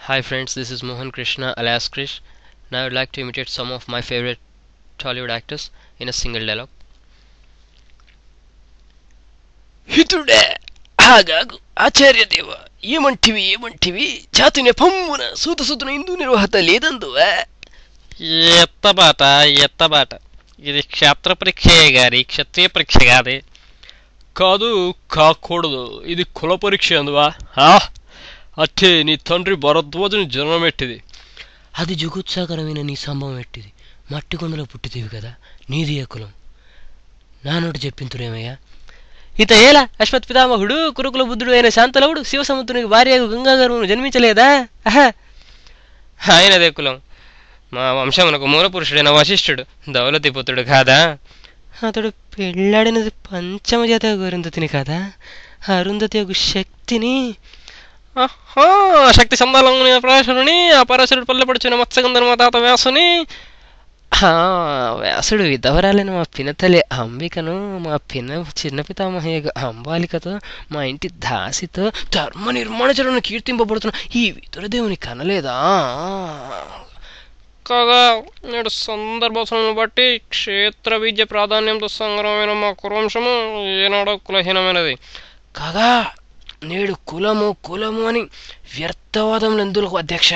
Hi friends, this is Mohan Krishna alias Krish. Now I would like to imitate some of my favorite Tollywood actors in a single dialogue. ಹಿತುಡೆ ಹಾಗಾಗು ಆಚಾರ್ಯ ದೇವ ఏమంటివి ఛాతిని పమ్మున సూతసుతున ఇందు నిర్వహత లేదందు ఎత్తబాట ఎత్తబాట ఇది క్షేత్ర పరీక్షే గారి క్షత్రియ పరీక్ష కాదే. కాదు కాకూడదు, ఇది కుల పరీక్ష అందువా. అట్టే నీ తండ్రి భరద్వాజుని జన్మం ఎట్టిది, అది జుగుత్సాకరమైన నీ సంభవం ఎట్టిది. మట్టి కొండలో పుట్టితేవి కదా, నీది ఏ కులం? నానోటి చెప్పింతురేమయ్యా. ఇత ఏలా అశ్వత్ పితామహుడు కురుకుల బుద్ధుడు అయిన శాంతలవుడు శివసముద్రునికి భార్య గంగాధర్మను జన్మించలేదా? ఆయనదే కులం. మా వంశమునకు మూలపురుషుడైన వశిష్ఠుడు దౌలతి పుత్రుడు కాదా? అతడు పెళ్ళాడినది పంచమజాత అరుంధతిని కాదా? అరుంధతి యొక్క శక్తిని శక్తి సంధానం పరాశరుని, ఆ పరాశరుడు పల్లెపడుచున్న మత్స్యగంధర్ మా తాత వ్యాసుని. వ్యాసుడు విధవరాలైన మా పినతల్లి అంబికను, మా చిన్న పితామహయ్య అంబాలికతో, మా ఇంటి దాసితో ధర్మ నిర్మాణచరణ కీర్తింపబడుతున్న ఈ విదురదేవుని కనలేదా? కాగా నేడు సందర్భాలను బట్టి క్షేత్ర విద్య ప్రాధాన్యంతో సంగ్రహమైన మా కురువంశము ఏనాడో కులహీనమైనది. కాగా నేడు కులము అని వ్యర్థవాదములు ఎందుకు అధ్యక్ష?